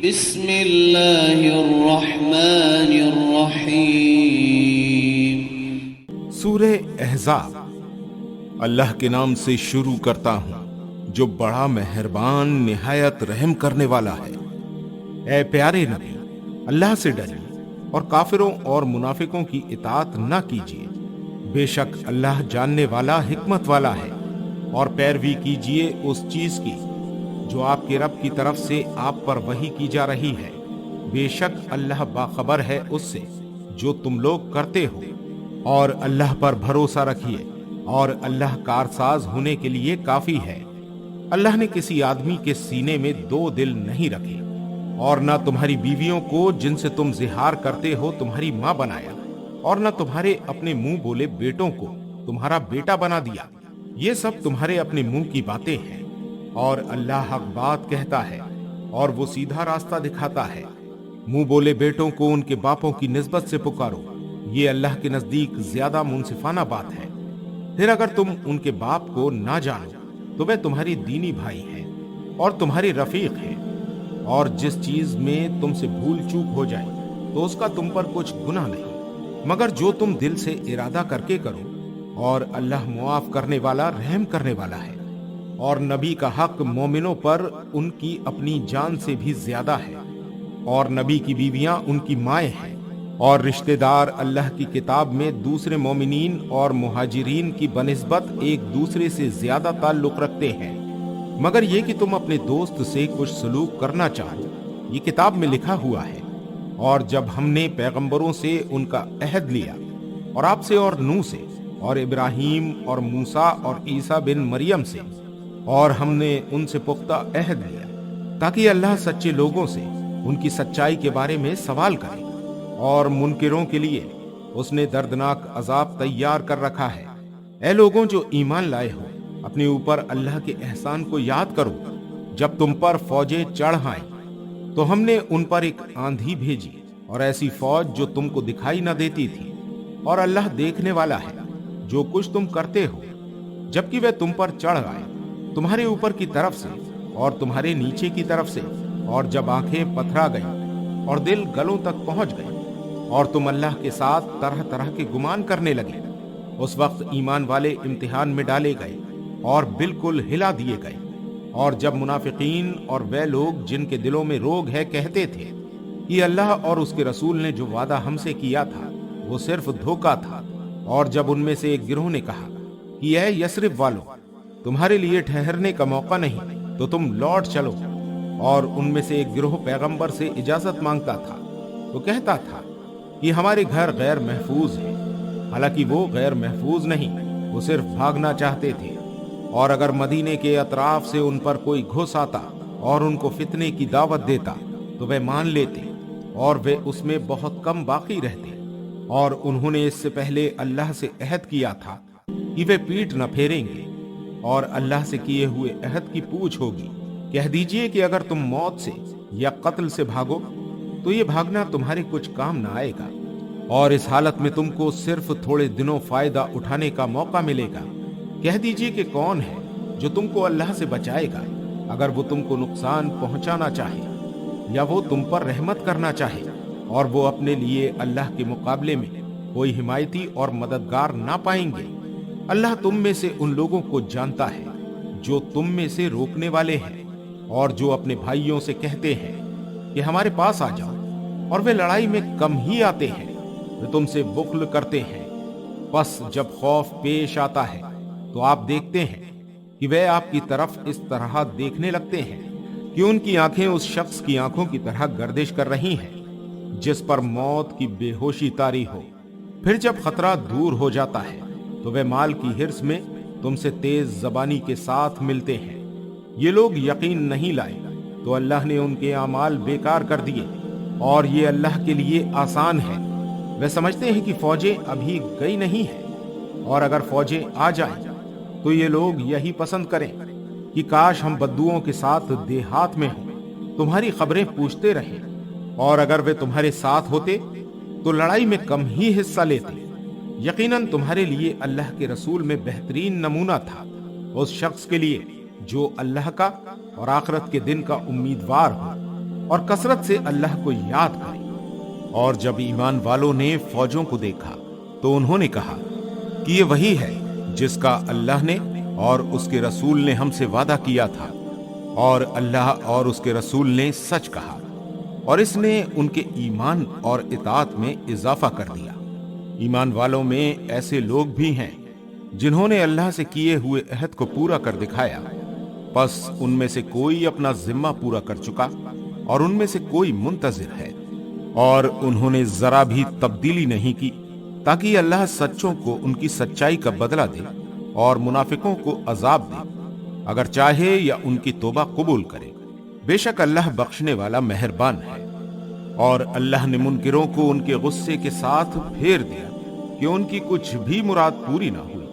بسم اللہ الرحمن الرحیم۔ سورہ احزاب۔ اللہ کے نام سے شروع کرتا ہوں جو بڑا مہربان نہایت رحم کرنے والا ہے۔ اے پیارے نبی، اللہ سے ڈریے اور کافروں اور منافقوں کی اطاعت نہ کیجیے۔ بے شک اللہ جاننے والا حکمت والا ہے، اور پیروی کیجیے اس چیز کی جو آپ کے رب کی طرف سے آپ پر وحی کی جا رہی ہے۔ بے شک اللہ باخبر ہے اس سے جو تم لوگ کرتے ہو، اور اللہ پر بھروسہ رکھیے، اور اللہ کارساز ہونے کے لیے کافی ہے۔ اللہ نے کسی آدمی کے سینے میں دو دل نہیں رکھے، اور نہ تمہاری بیویوں کو جن سے تم زہار کرتے ہو تمہاری ماں بنایا، اور نہ تمہارے اپنے منہ بولے بیٹوں کو تمہارا بیٹا بنا دیا۔ یہ سب تمہارے اپنے منہ کی باتیں ہیں، اور اللہ حق بات کہتا ہے اور وہ سیدھا راستہ دکھاتا ہے۔ منہ بولے بیٹوں کو ان کے باپوں کی نسبت سے پکارو، یہ اللہ کے نزدیک زیادہ منصفانہ بات ہے۔ پھر اگر تم ان کے باپ کو نہ جانو تو وہ تمہاری دینی بھائی ہیں اور تمہاری رفیق ہیں، اور جس چیز میں تم سے بھول چوک ہو جائے تو اس کا تم پر کچھ گناہ نہیں، مگر جو تم دل سے ارادہ کر کے کرو، اور اللہ معاف کرنے والا رحم کرنے والا ہے۔ اور نبی کا حق مومنوں پر ان کی اپنی جان سے بھی زیادہ ہے، اور نبی کی بیویاں ان کی مائیں ہیں، اور رشتہ دار اللہ کی کتاب میں دوسرے مومنین اور مہاجرین کی بنسبت ایک دوسرے سے زیادہ تعلق رکھتے ہیں، مگر یہ کہ تم اپنے دوست سے کچھ سلوک کرنا چاہو، یہ کتاب میں لکھا ہوا ہے۔ اور جب ہم نے پیغمبروں سے ان کا عہد لیا، اور آپ سے اور نوح سے اور ابراہیم اور موسیٰ اور عیسیٰ بن مریم سے، اور ہم نے ان سے پختہ عہد لیا تاکہ اللہ سچے لوگوں سے ان کی سچائی کے بارے میں سوال کرے، اور منکروں کے لیے اس نے دردناک عذاب تیار کر رکھا ہے۔ اے لوگوں جو ایمان لائے ہو، اپنے اوپر اللہ کے احسان کو یاد کرو۔ جب تم پر فوجیں چڑھ آئیں تو ہم نے ان پر ایک آندھی بھیجی، اور ایسی فوج جو تم کو دکھائی نہ دیتی تھی، اور اللہ دیکھنے والا ہے جو کچھ تم کرتے ہو۔ جبکہ وہ تم پر چڑھ آئے تمہارے اوپر کی طرف سے اور تمہارے نیچے کی طرف سے، اور جب آنکھیں پتھرا گئیں اور دل گلوں تک پہنچ گئے، اور تم اللہ کے ساتھ طرح طرح کے گمان کرنے لگے، اس وقت ایمان والے امتحان میں ڈالے گئے اور بالکل ہلا دیے گئے۔ اور جب منافقین اور وہ لوگ جن کے دلوں میں روگ ہے کہتے تھے کہ اللہ اور اس کے رسول نے جو وعدہ ہم سے کیا تھا وہ صرف دھوکہ تھا، اور جب ان میں سے ایک گروہ نے کہا کہ اے یثرب والو، تمہارے لیے ٹھہرنے کا موقع نہیں تو تم لوٹ چلو، اور ان میں سے ایک گروہ پیغمبر سے اجازت مانگتا تھا تو کہتا تھا کہ ہمارے گھر غیر محفوظ ہیں، حالانکہ وہ غیر محفوظ نہیں، وہ صرف بھاگنا چاہتے تھے۔ اور اگر مدینے کے اطراف سے ان پر کوئی گھس آتا اور ان کو فتنے کی دعوت دیتا تو وہ مان لیتے، اور وہ اس میں بہت کم باقی رہتے۔ اور انہوں نے اس سے پہلے اللہ سے عہد کیا تھا کہ وہ پیٹ نہ پھیریں گے، اور اللہ سے کیے ہوئے عہد کی پوچھ ہوگی۔ کہہ دیجئے کہ اگر تم موت سے یا قتل سے بھاگو تو یہ بھاگنا تمہارے کچھ کام نہ آئے گا، اور اس حالت میں تم کو صرف تھوڑے دنوں فائدہ اٹھانے کا موقع ملے گا۔ کہہ دیجئے کہ کون ہے جو تم کو اللہ سے بچائے گا اگر وہ تم کو نقصان پہنچانا چاہے یا وہ تم پر رحمت کرنا چاہے، اور وہ اپنے لیے اللہ کے مقابلے میں کوئی حمایتی اور مددگار نہ پائیں گے۔ اللہ تم میں سے ان لوگوں کو جانتا ہے جو تم میں سے روکنے والے ہیں، اور جو اپنے بھائیوں سے کہتے ہیں کہ ہمارے پاس آ جاؤ، اور وہ لڑائی میں کم ہی آتے ہیں، وہ تم سے بخل کرتے ہیں۔ پس جب خوف پیش آتا ہے تو آپ دیکھتے ہیں کہ وہ آپ کی طرف اس طرح دیکھنے لگتے ہیں کہ ان کی آنکھیں اس شخص کی آنکھوں کی طرح گردش کر رہی ہیں جس پر موت کی بے ہوشی طاری ہو۔ پھر جب خطرہ دور ہو جاتا ہے تو وہ مال کی حرص میں تم سے تیز زبانی کے ساتھ ملتے ہیں۔ یہ لوگ یقین نہیں لائے تو اللہ نے ان کے اعمال بیکار کر دیے، اور یہ اللہ کے لیے آسان ہے۔ وہ سمجھتے ہیں کہ فوجیں ابھی گئی نہیں ہیں، اور اگر فوجیں آ جائیں تو یہ لوگ یہی پسند کریں کہ کاش ہم بدوؤں کے ساتھ دیہات میں ہوں، تمہاری خبریں پوچھتے رہیں، اور اگر وہ تمہارے ساتھ ہوتے تو لڑائی میں کم ہی حصہ لیتے۔ یقیناً تمہارے لیے اللہ کے رسول میں بہترین نمونہ تھا اس شخص کے لیے جو اللہ کا اور آخرت کے دن کا امیدوار ہو۔ اور کثرت سے اللہ کو یاد کریں۔ اور جب ایمان والوں نے فوجوں کو دیکھا تو انہوں نے کہا کہ یہ وہی ہے جس کا اللہ نے اور اس کے رسول نے ہم سے وعدہ کیا تھا، اور اللہ اور اس کے رسول نے سچ کہا، اور اس نے ان کے ایمان اور اطاعت میں اضافہ کر دیا۔ ایمان والوں میں ایسے لوگ بھی ہیں جنہوں نے اللہ سے کیے ہوئے عہد کو پورا کر دکھایا، پس ان میں سے کوئی اپنا ذمہ پورا کر چکا اور ان میں سے کوئی منتظر ہے، اور انہوں نے ذرا بھی تبدیلی نہیں کی تاکہ اللہ سچوں کو ان کی سچائی کا بدلہ دے اور منافقوں کو عذاب دے، اگر چاہے یا ان کی توبہ قبول کرے۔ بے شک اللہ بخشنے والا مہربان ہے۔ اور اللہ نے منکروں کو ان کے غصے کے ساتھ پھیر دیا کہ ان کی کچھ بھی مراد پوری نہ ہوئی،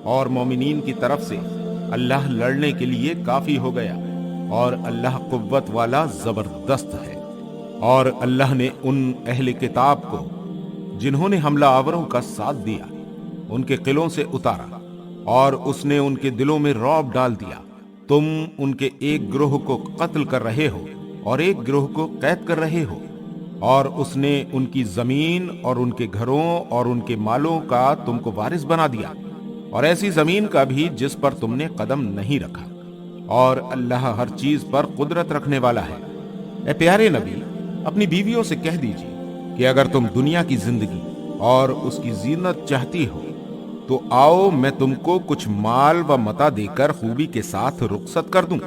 اور مومنین کی طرف سے اللہ لڑنے کے لیے کافی ہو گیا، اور اللہ قوت والا زبردست ہے۔ اور اللہ نے ان اہل کتاب کو جنہوں نے حملہ آوروں کا ساتھ دیا ان کے قلعوں سے اتارا، اور اس نے ان کے دلوں میں رعب ڈال دیا۔ تم ان کے ایک گروہ کو قتل کر رہے ہو اور ایک گروہ کو قید کر رہے ہو، اور اس نے ان کی زمین اور ان کے گھروں اور ان کے مالوں کا تم کو وارث بنا دیا، اور ایسی زمین کا بھی جس پر تم نے قدم نہیں رکھا، اور اللہ ہر چیز پر قدرت رکھنے والا ہے۔ اے پیارے نبی، اپنی بیویوں سے کہہ دیجیے کہ اگر تم دنیا کی زندگی اور اس کی زینت چاہتی ہو تو آؤ میں تم کو کچھ مال و متاع دے کر خوبی کے ساتھ رخصت کر دوں،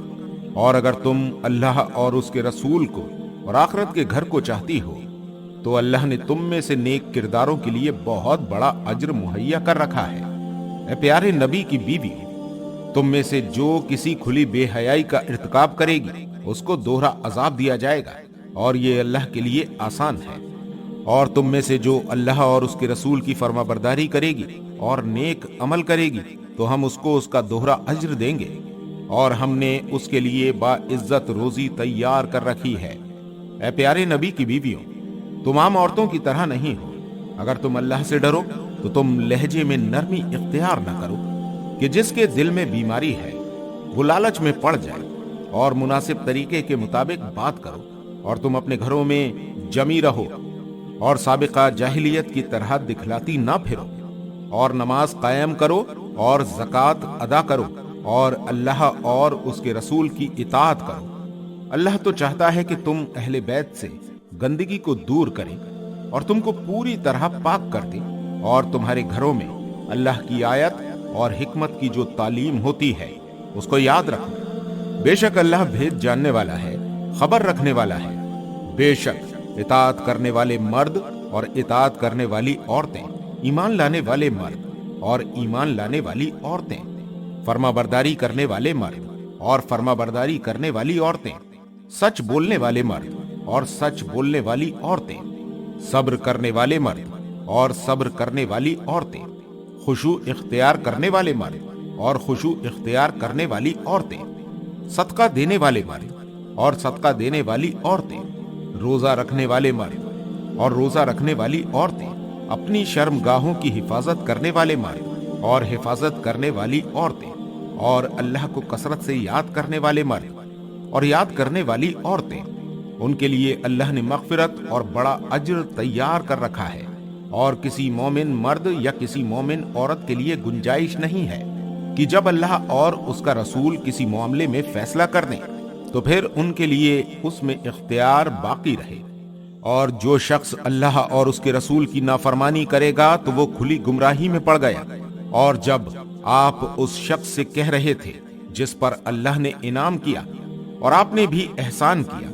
اور اگر تم اللہ اور اس کے رسول کو اور آخرت کے گھر کو چاہتی ہو تو اللہ نے تم میں سے نیک کرداروں کے لیے بہت بڑا اجر مہیا کر رکھا ہے۔ اے پیارے نبی کی بیوی، تم میں سے جو کسی کھلی بے حیائی کا ارتکاب کرے گی اس کو دوہرا عذاب دیا جائے گا، اور یہ اللہ کے لیے آسان ہے۔ اور تم میں سے جو اللہ اور اس کے رسول کی فرما برداری کرے گی اور نیک عمل کرے گی تو ہم اس کو اس کا دوہرا اجر دیں گے، اور ہم نے اس کے لیے باعزت روزی تیار کر رکھی ہے۔ اے پیارے نبی کی بیویوں، تم عام عورتوں کی طرح نہیں ہو۔ اگر تم اللہ سے ڈرو تو تم لہجے میں نرمی اختیار نہ کرو کہ جس کے دل میں بیماری ہے وہ لالچ میں پڑ جائے، اور مناسب طریقے کے مطابق بات کرو، اور تم اپنے گھروں میں جمی رہو، اور سابقہ جاہلیت کی طرح دکھلاتی نہ پھرو، اور نماز قائم کرو اور زکوٰۃ ادا کرو، اور اللہ اور اس کے رسول کی اطاعت کرو۔ اللہ تو چاہتا ہے کہ تم اہل بیت سے گندگی کو دور کریں اور تم کو پوری طرح پاک کر دے، اور تمہارے گھروں میں اللہ کی آیت اور حکمت کی جو تعلیم ہوتی ہے اس کو یاد رکھو۔ بے شک اللہ بھید جاننے والا ہے، خبر رکھنے والا ہے۔ بے شک اطاعت کرنے والے مرد اور اطاعت کرنے والی عورتیں، ایمان لانے والے مرد اور ایمان لانے والی عورتیں، فرما برداری کرنے والے مرد اور فرما برداری کرنے والی عورتیں، سچ بولنے والے مرد اور سچ بولنے والی عورتیں، صبر کرنے والے مرد اور صبر کرنے والی عورتیں، خشوع اختیار کرنے والے مرد اور خشوع اختیار کرنے والی عورتیں، صدقہ دینے والے مرد اور صدقہ دینے والی عورتیں، روزہ رکھنے والے مرد اور روزہ رکھنے والی عورتیں، اپنی شرم گاہوں کی حفاظت کرنے والے مرد اور حفاظت کرنے والی عورتیں، اور اللہ کو کثرت سے یاد کرنے والے مرد اور یاد کرنے والی عورتیں، ان کے لیے اللہ نے مغفرت اور بڑا اجر تیار کر رکھا ہے۔ اور کسی مومن مرد یا کسی مومن عورت کے لیے گنجائش نہیں ہے کہ جب اللہ اور اس کا رسول کسی معاملے میں فیصلہ کر دیں تو پھر ان کے لیے اس میں اختیار باقی رہے، اور جو شخص اللہ اور اس کے رسول کی نافرمانی کرے گا تو وہ کھلی گمراہی میں پڑ گیا۔ اور جب آپ اس شخص سے کہہ رہے تھے جس پر اللہ نے انعام کیا اور آپ نے بھی احسان کیا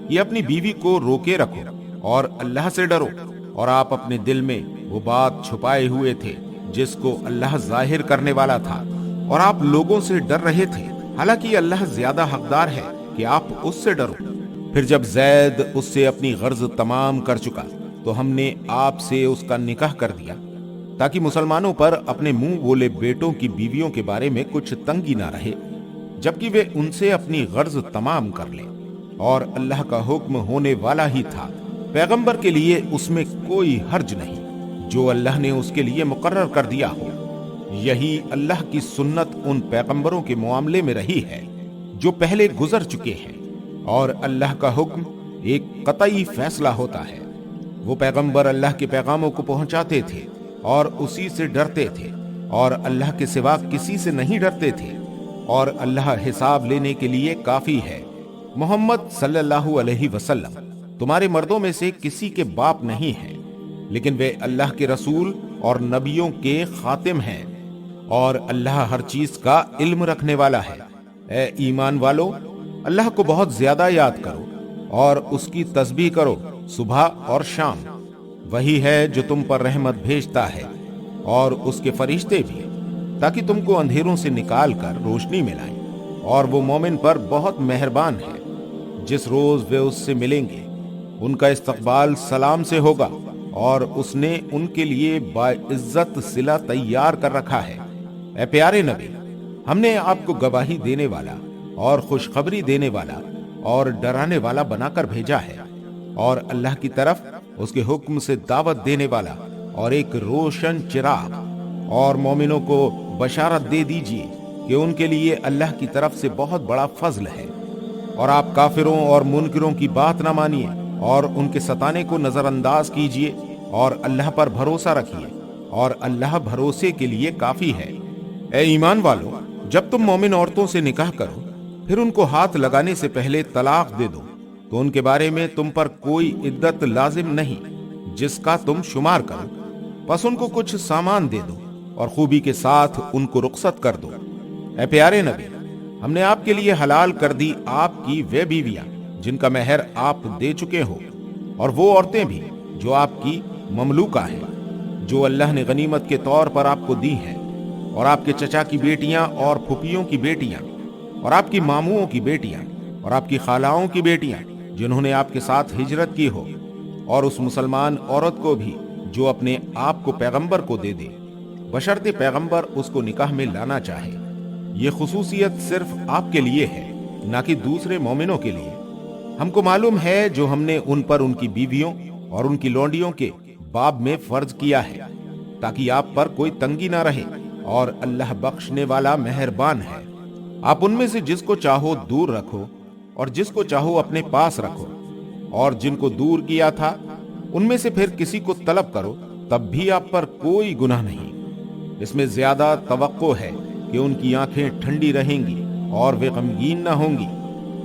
کہ اپنی بیوی کو روکے رکھو اور اللہ سے ڈرو، اور آپ اپنے دل میں وہ بات چھپائے ہوئے تھے جس کو اللہ ظاہر کرنے والا تھا، اور آپ لوگوں سے ڈر رہے تھے، حالانکہ اللہ زیادہ حقدار ہے کہ آپ اس سے ڈرو۔ پھر جب زید اس سے اپنی غرض تمام کر چکا تو ہم نے آپ سے اس کا نکاح کر دیا تاکہ مسلمانوں پر اپنے منہ بولے بیٹوں کی بیویوں کے بارے میں کچھ تنگی نہ رہے، جبکہ وہ ان سے اپنی غرض تمام کر لیں، اور اللہ کا حکم ہونے والا ہی تھا۔ پیغمبر کے لیے اس میں کوئی حرج نہیں جو اللہ نے اس کے لیے مقرر کر دیا ہو۔ یہی اللہ کی سنت ان پیغمبروں کے معاملے میں رہی ہے جو پہلے گزر چکے ہیں، اور اللہ کا حکم ایک قطعی فیصلہ ہوتا ہے۔ وہ پیغمبر اللہ کے پیغاموں کو پہنچاتے تھے اور اسی سے ڈرتے تھے، اور اللہ کے سوا کسی سے نہیں ڈرتے تھے، اور اللہ حساب لینے کے لیے کافی ہے۔ محمد صلی اللہ علیہ وسلم تمہارے مردوں میں سے کسی کے باپ نہیں ہیں، لیکن وہ اللہ کے رسول اور نبیوں کے خاتم ہیں، اور اللہ ہر چیز کا علم رکھنے والا ہے۔ اے ایمان والو، اللہ کو بہت زیادہ یاد کرو اور اس کی تسبیح کرو صبح اور شام۔ وہی ہے جو تم پر رحمت بھیجتا ہے اور اس کے فرشتے بھی، تاکہ تم کو اندھیروں سے نکال کر روشنی میں لائیں، اور وہ مومن پر بہت مہربان ہے۔ جس روز وہ اس سے ملیں گے ان کا استقبال سلام سے ہوگا، اور اس نے ان کے لیے باعزت صلہ تیار کر رکھا ہے۔ اے پیارے نبی، ہم نے آپ کو گواہی دینے والا اور خوشخبری دینے والا اور ڈرانے والا بنا کر بھیجا ہے، اور اللہ کی طرف اس کے حکم سے دعوت دینے والا اور ایک روشن چراغ۔ اور مومنوں کو بشارت دے دیجیے کہ ان کے لیے اللہ کی طرف سے بہت بڑا فضل ہے، اور آپ کافروں اور منکروں کی بات نہ مانیے اور ان کے ستانے کو نظر انداز کیجیے، اور اللہ پر بھروسہ رکھیے، اور اللہ بھروسے کے لیے کافی ہے۔ اے ایمان والو، جب تم مومن عورتوں سے نکاح کرو، پھر ان کو ہاتھ لگانے سے پہلے طلاق دے دو، تو ان کے بارے میں تم پر کوئی عدت لازم نہیں جس کا تم شمار کرو، پس ان کو کچھ سامان دے دو اور خوبی کے ساتھ ان کو رخصت کر دو۔ اے پیارے نبی، ہم نے آپ کے لیے حلال کر دی آپ کی وہ بیویاں جن کا مہر آپ دے چکے ہو، اور وہ عورتیں بھی جو آپ کی مملوکہ ہیں، جو اللہ نے غنیمت کے طور پر آپ کو دی ہیں، اور آپ کے چچا کی بیٹیاں اور پھپھیوں کی بیٹیاں، اور آپ کی ماموؤں کی بیٹیاں، اور آپ کی خالاؤں کی بیٹیاں جنہوں نے آپ کے ساتھ ہجرت کی ہو، اور اس مسلمان عورت کو بھی جو اپنے آپ کو پیغمبر کو دے دے، بشرط پیغمبر اس کو نکاح میں لانا چاہے۔ یہ خصوصیت صرف آپ کے لیے ہے، نہ کہ دوسرے مومنوں کے لیے۔ ہم کو معلوم ہے جو ہم نے ان پر ان کی بیویوں اور ان کی لونڈیوں کے باب میں فرض کیا ہے، تاکہ آپ پر کوئی تنگی نہ رہے، اور اللہ بخشنے والا مہربان ہے۔ آپ ان میں سے جس کو چاہو دور رکھو اور جس کو چاہو اپنے پاس رکھو، اور جن کو دور کیا تھا ان میں سے پھر کسی کو طلب کرو، تب بھی آپ پر کوئی گناہ نہیں۔ اس میں زیادہ توقع ہے کہ ان کی آنکھیں ٹھنڈی رہیں گی اور وہ غمگین نہ ہوں گی،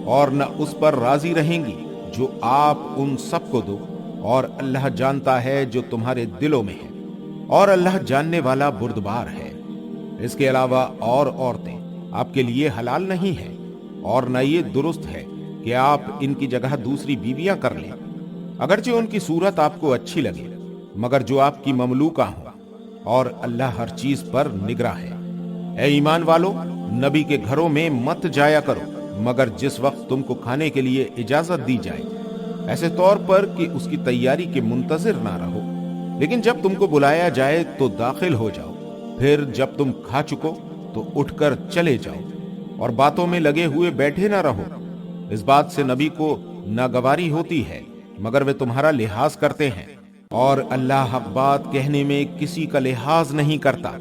اور نہ اس پر راضی رہیں گی جو آپ ان سب کو دو، اور اللہ جانتا ہے جو تمہارے دلوں میں ہے، اور اللہ جاننے والا بردبار ہے۔ اس کے علاوہ اور عورتیں آپ کے لیے حلال نہیں ہیں، اور نہ یہ درست ہے کہ آپ ان کی جگہ دوسری بیویاں کر لیں، اگرچہ ان کی صورت آپ کو اچھی لگے، مگر جو آپ کی مملوکہ ہوں، اور اللہ ہر چیز پر نگراں ہے۔ اے ایمان والو، نبی کے گھروں میں مت جایا کرو مگر جس وقت تم کو کھانے کے لیے اجازت دی جائے، ایسے طور پر کہ اس کی تیاری کے منتظر نہ رہو، لیکن جب تم کو بلایا جائے تو داخل ہو جاؤ، پھر جب تم کھا چکو تو اٹھ کر چلے جاؤ، اور باتوں میں لگے ہوئے بیٹھے نہ رہو۔ اس بات سے نبی کو ناگواری ہوتی ہے، مگر وہ تمہارا لحاظ کرتے ہیں، اور اللہ حق بات کہنے میں کسی کا لحاظ نہیں کرتا۔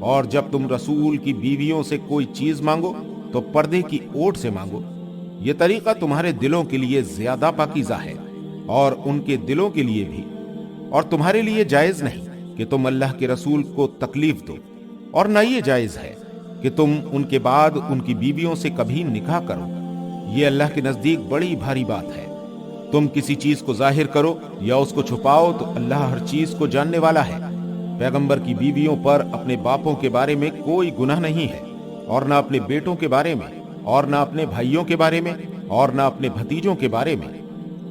اور جب تم رسول کی بیویوں سے کوئی چیز مانگو تو پردے کی اوٹ سے مانگو، یہ طریقہ تمہارے دلوں کے لیے زیادہ پاکیزہ ہے، اور ان کے دلوں کے لیے بھی، اور تمہارے لیے جائز نہیں کہ تم اللہ کے رسول کو تکلیف دو، اور نہ یہ جائز ہے کہ تم ان کے بعد ان کی بیویوں سے کبھی نکاح کرو، یہ اللہ کے نزدیک بڑی بھاری بات ہے۔ تم کسی چیز کو ظاہر کرو یا اس کو چھپاؤ تو اللہ ہر چیز کو جاننے والا ہے۔ پیغمبر کی بیویوں پر اپنے باپوں کے بارے میں کوئی گناہ نہیں ہے، اور نہ اپنے بیٹوں کے بارے میں، اور نہ اپنے بھائیوں کے بارے میں، اور نہ اپنے بھتیجوں کے بارے میں،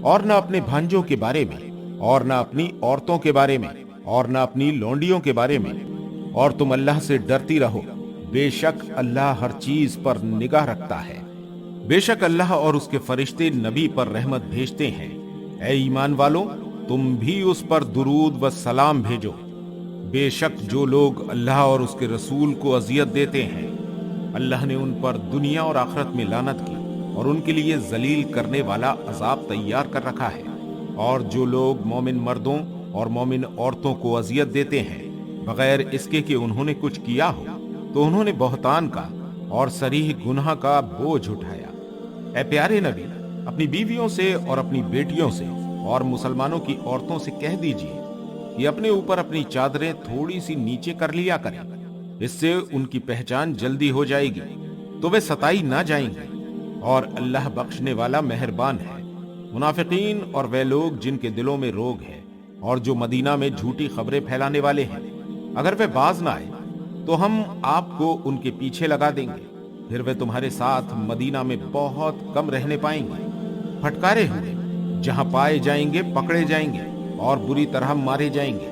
اور نہ اپنے بھانجوں کے بارے میں، اور نہ اپنی عورتوں کے بارے میں، اور نہ اپنی لونڈیوں کے بارے میں۔ اور تم اللہ سے ڈرتی رہو، بے شک اللہ ہر چیز پر نگاہ رکھتا ہے۔ بے شک اللہ اور اس کے فرشتے نبی پر رحمت بھیجتے ہیں۔ اے ایمان والو، تم بھی اس پر درود و سلام بھیجو۔ بے شک جو لوگ اللہ اور اس کے رسول کو اذیت دیتے ہیں، اللہ نے ان پر دنیا اور آخرت میں لعنت کی، اور ان کے لیے ذلیل کرنے والا عذاب تیار کر رکھا ہے۔ اور جو لوگ مومن مردوں اور مومن عورتوں کو اذیت دیتے ہیں بغیر اس کے کہ انہوں نے کچھ کیا ہو، تو انہوں نے بہتان کا اور صریح گناہ کا بوجھ اٹھایا۔ اے پیارے نبی، اپنی بیویوں سے اور اپنی بیٹیوں سے اور مسلمانوں کی عورتوں سے کہہ دیجیے کہ اپنے اوپر اپنی چادریں تھوڑی سی نیچے کر لیا کریں، اس سے ان کی پہچان جلدی ہو جائے گی تو وہ ستائی نہ جائیں گے، اور اللہ بخشنے والا مہربان ہے۔ منافقین اور وہ لوگ جن کے دلوں میں روگ ہے اور جو مدینہ میں جھوٹی خبریں پھیلانے والے ہیں، اگر وہ باز نہ آئے تو ہم آپ کو ان کے پیچھے لگا دیں گے، پھر وہ تمہارے ساتھ مدینہ میں بہت کم رہنے پائیں گے۔ پھٹکارے ہوئے جہاں پائے جائیں گے پکڑے جائیں گے اور بری طرح مارے جائیں گے۔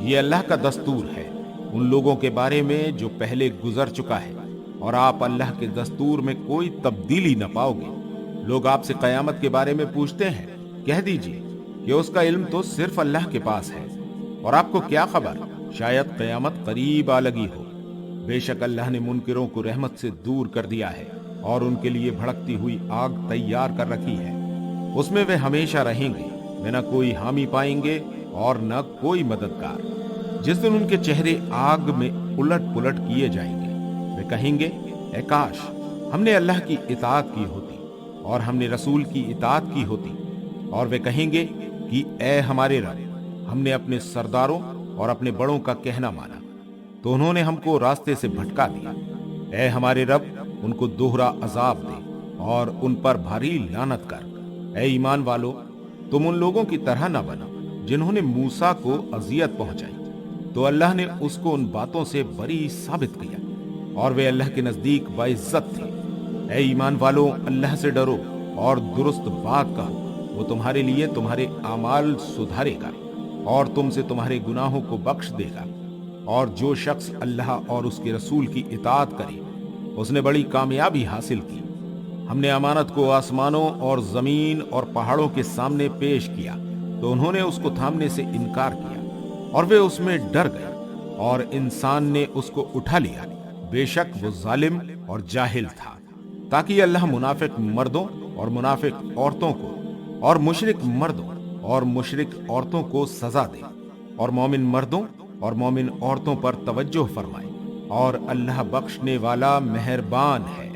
یہ اللہ کا دستور ہے ان لوگوں کے بارے میں جو پہلے گزر چکا ہے، اور آپ اللہ کے دستور میں کوئی تبدیلی نہ پاؤ گے۔ لوگ آپ سے قیامت کے بارے میں پوچھتے ہیں، کہہ دیجئے کہ اس کا علم تو صرف اللہ کے پاس ہے، اور آپ کو کیا خبر، شاید قیامت قریب آ لگی ہو۔ بے شک اللہ نے منکروں کو رحمت سے دور کر دیا ہے اور ان کے لیے بھڑکتی ہوئی آگ تیار کر رکھی ہے، اس میں وہ ہمیشہ رہیں گے، وہ نہ کوئی حامی پائیں گے اور نہ کوئی مددگار۔ جس دن ان کے چہرے آگ میں الٹ پلٹ کیے جائیں گے، وہ کہیں گے، اے کاش ہم نے اللہ کی اطاعت کی ہوتی اور ہم نے رسول کی اطاعت کی ہوتی، اور وہ کہیں گے کہ اے ہمارے رب، ہم نے اپنے سرداروں اور اپنے بڑوں کا کہنا مانا تو انہوں نے ہم کو راستے سے بھٹکا دیا۔ اے ہمارے رب، ان کو دوہرا عذاب دے اور ان پر بھاری لعنت کر۔ اے ایمان والو، تم ان لوگوں کی طرح نہ بنو جنہوں نے موسیٰ کو اذیت پہنچائی تو اللہ نے اس کو ان باتوں سے بری ثابت کیا، اور وہ اللہ کے نزدیک باعزت تھے۔ اے ایمان والو، اللہ سے ڈرو اور درست بات کہو، وہ تمہارے لیے تمہارے اعمال سدھارے گا اور تم سے تمہارے گناہوں کو بخش دے گا۔ اور جو شخص اللہ اور اس کے رسول کی اطاعت کرے اس نے بڑی کامیابی حاصل کی۔ ہم نے امانت کو آسمانوں اور زمین اور پہاڑوں کے سامنے پیش کیا تو انہوں نے اس کو تھامنے سے انکار کیا، اور وہ اس میں ڈر گئے، اور انسان نے اس کو اٹھا لیا، بے شک وہ ظالم اور جاہل تھا۔ تاکہ اللہ منافق مردوں اور منافق عورتوں کو اور مشرک مردوں اور مشرک عورتوں کو سزا دے، اور مومن مردوں اور مومن عورتوں پر توجہ فرمائے، اور اللہ بخشنے والا مہربان ہے۔